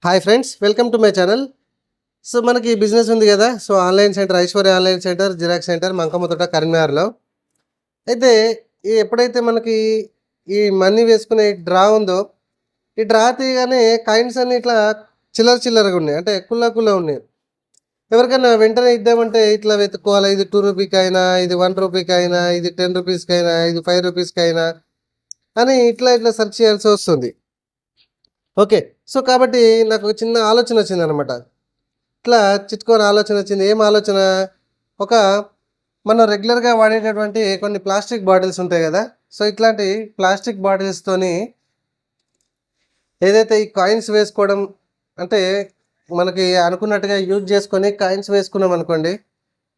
Hi friends, welcome to my channel. So మనకి business ఉంది కదా. So online centre, Aishwarya online centre, xerox centre, Mankammathota, కరీంనగర్లో. అయితే ఎప్పుడైతే మనకి ఈ మనీ వేసుకునే డ్రా ఉందో, ఈ డ్రా తీయగానే కాయిన్స్ అన్ని ఇట్లా చిల్లర చిల్లరగా ఉన్నాయి, అంటే కుల్ల ఉన్నాయి. ఎవరికైనా వెంటనే ఇద్దామంటే ఇట్లా వెతుక్కోవాలి. ఇది 2 రూపీకైనా, ఇది 1 రూపీకైనా, ఇది 10 రూపీస్కైనా, ఇది 5 రూపీస్కైనా అని ఇట్లా సెర్చ్ చేయాల్సి వస్తుంది. ఓకే. సో కాబట్టి నాకు ఒక చిన్న ఆలోచన వచ్చిందనమాట. ఇట్లా చిట్కోని ఆలోచన వచ్చింది. ఏం ఆలోచన? ఒక మనం రెగ్యులర్గా వాడేటటువంటి కొన్ని ప్లాస్టిక్ బాటిల్స్ ఉంటాయి కదా. సో ఇట్లాంటి ప్లాస్టిక్ బాటిల్స్తోని ఏదైతే ఈ కాయిన్స్ వేసుకోవడం, అంటే మనకి అనుకున్నట్టుగా యూజ్ చేసుకొని కాయిన్స్ వేసుకున్నాం అనుకోండి,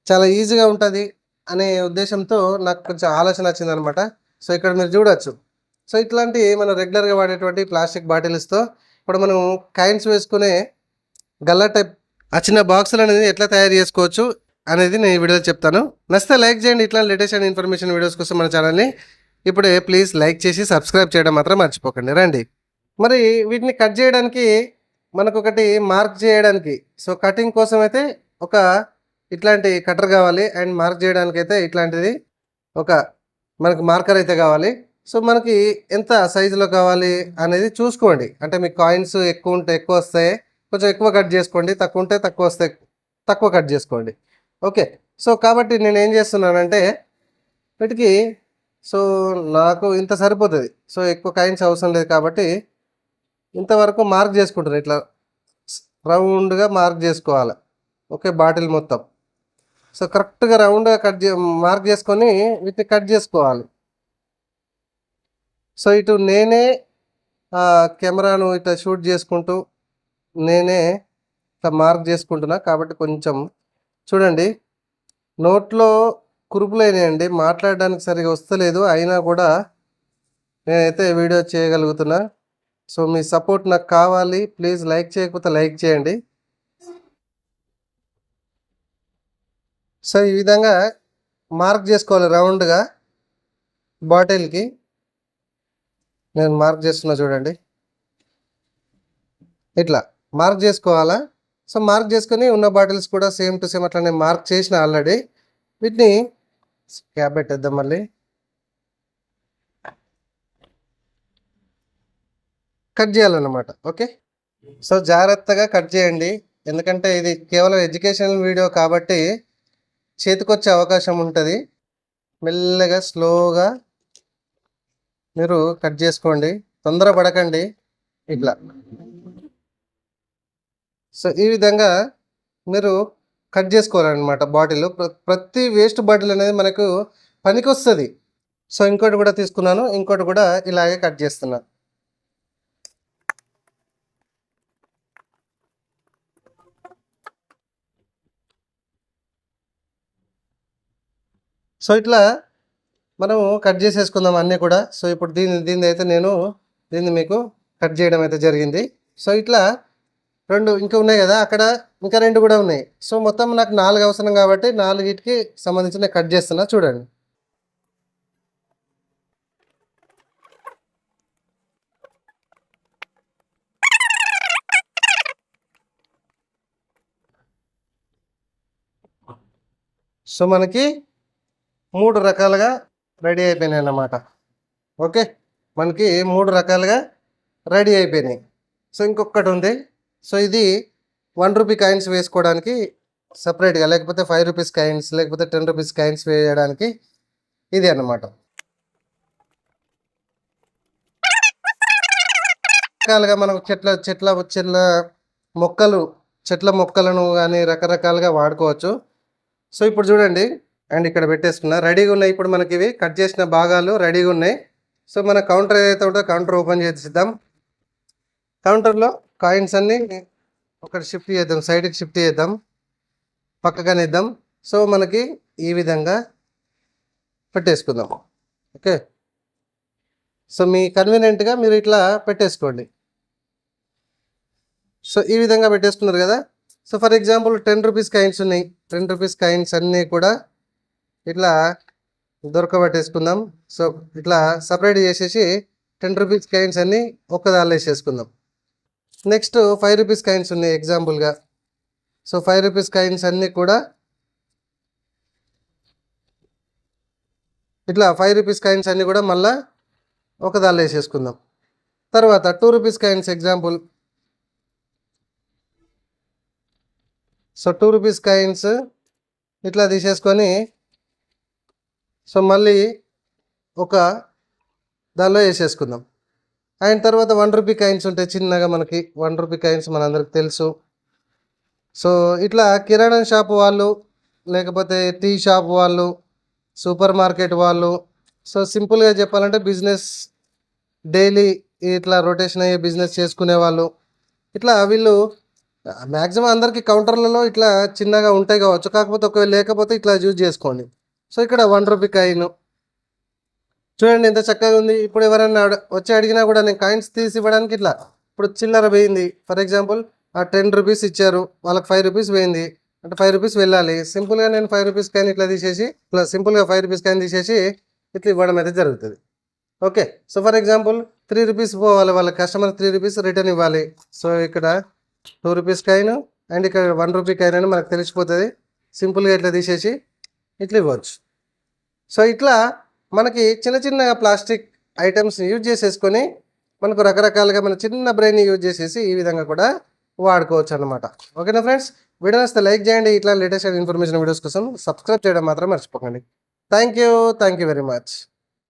చాలా ఈజీగా ఉంటుంది అనే ఉద్దేశంతో నాకు కొంచెం ఆలోచన వచ్చిందనమాట. సో ఇక్కడ మీరు చూడొచ్చు. సో ఇట్లాంటి మనం రెగ్యులర్గా వాడేటువంటి ప్లాస్టిక్ బాటిల్స్తో ఇప్పుడు మనం కాయిన్స్ వేసుకునే గల్లా టైప్ ఆ చిన్న బాక్సులు అనేది ఎట్లా తయారు చేసుకోవచ్చు అనేది నేను ఈ వీడియోలో చెప్తాను. నచ్చితే లైక్ చేయండి. ఇట్లా లేటెస్ట్ అండ్ ఇన్ఫర్మేషన్ వీడియోస్ కోసం మన ఛానల్ని ఇప్పుడే ప్లీజ్ లైక్ చేసి సబ్స్క్రైబ్ చేయడం మాత్రం మర్చిపోకండి. రండి. మరి వీటిని కట్ చేయడానికి మనకు ఒకటి మార్క్ చేయడానికి, సో కటింగ్ కోసం అయితే ఒక ఇట్లాంటి కటర్ కావాలి, అండ్ మార్క్ చేయడానికి అయితే ఇట్లాంటిది ఒక మనకు మార్కర్ అయితే కావాలి. సో మనకి ఎంత సైజులో కావాలి అనేది చూసుకోండి. అంటే మీకు కాయిన్స్ ఎక్కువ ఉంటే ఎక్కువ వస్తాయి, కొంచెం ఎక్కువ కట్ చేసుకోండి. తక్కువ ఉంటే తక్కువ వస్తాయి, తక్కువ కట్ చేసుకోండి. ఓకే. సో కాబట్టి నేను ఏం చేస్తున్నానంటే వీటికి, సో నాకు ఇంత సరిపోతుంది. సో ఎక్కువ కాయిన్స్ అవసరం లేదు కాబట్టి ఇంతవరకు మార్క్ చేసుకుంటారు. ఇట్లా రౌండ్గా మార్క్ చేసుకోవాలి. ఓకే, బాటిల్ మొత్తం. సో కరెక్ట్గా రౌండ్గా మార్క్ చేసుకొని వీటిని కట్ చేసుకోవాలి. సో ఇటు నేనే కెమెరాను ఇట్లా షూట్ చేసుకుంటూ నేనే ఇట్లా మార్క్ చేసుకుంటున్నా కాబట్టి కొంచెం చూడండి. నోట్లో కురుపులైనాయండి, మాట్లాడడానికి సరిగా వస్తలేదు, అయినా కూడా నేనైతే వీడియో చేయగలుగుతున్నా. సో మీ సపోర్ట్ నాకు కావాలి. ప్లీజ్ లైక్ చేయకపోతే లైక్ చేయండి. సో ఈ విధంగా మార్క్ చేసుకోవాలి రౌండ్గా బాటిల్కి. నేను మార్క్ చేస్తున్నా చూడండి, ఇట్లా మార్క్ చేసుకోవాలా. సో మార్క్ చేసుకొని ఉన్న బాటిల్స్ కూడా సేమ్ టు సేమ్ అట్లా నేను మార్క్ చేసిన ఆల్రెడీ. వీటిని క్యాప్ పెట్టేద్దాం మళ్ళీ. కట్ చేయాలన్నమాట. ఓకే. సో జాగ్రత్తగా కట్ చేయండి, ఎందుకంటే ఇది కేవలం ఎడ్యుకేషనల్ వీడియో కాబట్టి చేతికొచ్చే అవకాశం ఉంటుంది. మెల్లగా స్లోగా మీరు కట్ చేసుకోండి, తొందర పడకండి. ఇట్లా సో ఈ విధంగా మీరు కట్ చేసుకోవాలన్నమాట బాటిల్. ప్రతి వేస్ట్ బాటిల్ అనేది మనకు పనికి వస్తుంది. సో ఇంకోటి కూడా తీసుకున్నాను, ఇంకోటి కూడా ఇలాగే కట్ చేస్తున్నాను. సో ఇట్లా మనము కట్ చేసేసుకుందాం అన్నీ కూడా. సో ఇప్పుడు దీన్ని అయితే నేను దీన్ని మీకు కట్ చేయడం అయితే జరిగింది. సో ఇట్లా రెండు ఇంకా ఉన్నాయి కదా, అక్కడ ఇంకా 2 కూడా ఉన్నాయి. సో మొత్తం నాకు 4 అవసరం కాబట్టి 4కి సంబంధించి నేను కట్ చేస్తున్నా చూడండి. సో మనకి 3 రకాలుగా రెడీ అయిపోయినాయి అన్నమాట. ఓకే, మనకి 3 రకాలుగా రెడీ అయిపోయినాయి. సో ఇంకొకటి ఉంది. సో ఇది 1 రూపీ కాయిన్స్ వేసుకోవడానికి సపరేట్గా, లేకపోతే 5 రూపీస్ కాయిన్స్, లేకపోతే 10 రూపీస్ కాయిన్స్ వేయడానికి ఇది అన్నమాట. రకాలుగా మనం చెట్ల మొక్కలను కానీ రకరకాలుగా వాడుకోవచ్చు. సో ఇప్పుడు చూడండి, అండ్ ఇక్కడ పెట్టేసుకున్నా రెడీగా ఉన్నాయి. ఇప్పుడు మనకి ఇవి కట్ చేసిన భాగాలు రెడీగా ఉన్నాయి. సో మన కౌంటర్ ఏదైతే ఉంటుందో కౌంటర్ ఓపెన్ చేసిద్దాం. కౌంటర్లో కాయిన్స్ అన్నీ ఒకటి షిఫ్ట్ చేద్దాం, సైడ్కి షిఫ్ట్ చేద్దాం, పక్కగానే ఇద్దాం. సో మనకి ఈ విధంగా పెట్టేసుకుందాం. ఓకే. సో మీ కన్వీనియంట్గా మీరు ఇట్లా పెట్టేసుకోండి. సో ఈ విధంగా పెట్టేసుకున్నారు కదా. So for example 10 rupees coins ఉన్నాయి. 10 రూపీస్ కాయిన్స్ అన్నీ కూడా ఇట్లా దొరకబట్టేసుకుందాం. సో ఇట్లా సపరేట్ చేసేసి 10 రూపీస్ కాయిన్స్ అన్నీ ఒక్కదానిలో వేసేసుకుందాం. నెక్స్ట్ 5 రూపీస్ కాయిన్స్ ఉన్నాయి ఎగ్జాంపుల్గా. సో 5 రూపీస్ కాయిన్స్ అన్నీ కూడా ఇట్లా 5 రూపీస్ కాయిన్స్ అన్నీ కూడా మళ్ళీ ఒక దానిలో వేసేసుకుందాం. తర్వాత 2 rupees coins example. So 2 rupees coins ఇట్లా తీసేసుకొని సో మళ్ళీ ఒక దానిలో వేసేసుకుందాం. అండ్ తర్వాత 1 రూపీ కాయిన్స్ ఉంటాయి చిన్నగా, మనకి 1 రూపీ కాయిన్స్ మనందరికి తెలుసు. సో ఇట్లా కిరాణా షాప్ వాళ్ళు, లేకపోతే టీ షాప్ వాళ్ళు, సూపర్ మార్కెట్ వాళ్ళు, సో సింపుల్గా చెప్పాలంటే బిజినెస్ డైలీ ఇట్లా రొటేషన్ అయ్యే బిజినెస్ చేసుకునే వాళ్ళు, ఇట్లా వీళ్ళు మ్యాక్సిమం అందరికీ కౌంటర్లలో ఇట్లా చిన్నగా ఉంటాయి కావచ్చు, కాకపోతే ఒకవేళ లేకపోతే ఇట్లా యూజ్ చేసుకోండి. సో ఇక్కడ 1 రూపీ కాయిన్ చూడండి ఎంత చక్కగా ఉంది. ఇప్పుడు ఎవరైనా వచ్చి అడిగినా కూడా నేను కాయిన్స్ తీసి ఇవ్వడానికి ఇట్లా, ఇప్పుడు చిల్లర పోయింది ఫర్ ఎగ్జాంపుల్, ఆ 10 రూపీస్ ఇచ్చారు, వాళ్ళకి 5 రూపీస్ పోయింది అంటే 5 రూపీస్ వెళ్ళాలి. సింపుల్గా నేను 5 రూపీస్ కాయిన్ ఇట్లా తీసేసి ఇట్లా సింపుల్గా 5 రూపీస్ కాయిన్ తీసేసి ఇట్లా ఇవ్వడం అయితే జరుగుతుంది. Okay, so for example 3 rupees పోవాలి, వాళ్ళ కస్టమర్ 3 రూపీస్ రిటర్న్ ఇవ్వాలి. సో ఇక్కడ 2 రూపీస్ కాయిన్ అండ్ ఇక్కడ 1 రూపీ కాయిన్ అని మనకు తెలిసిపోతుంది. సింపుల్గా ఇట్లా తీసేసి ఇట్లా ఇవ్వచ్చు. సో ఇట్లా మనకి చిన్న చిన్నగా ప్లాస్టిక్ ఐటమ్స్ని యూజ్ చేసేసుకొని మనకు రకరకాలుగా మన చిన్న బ్రెయిన్ని యూజ్ చేసేసి ఈ విధంగా కూడా వాడుకోవచ్చు అనమాట. ఓకేనా ఫ్రెండ్స్, వీడియో నచ్చితే లైక్ చేయండి. ఇట్లా లేటెస్ట్ ఇన్ఫర్మేషన్ వీడియోస్ కోసం సబ్స్క్రైబ్ చేయడం మాత్రం మర్చిపోకండి. Thank you very much.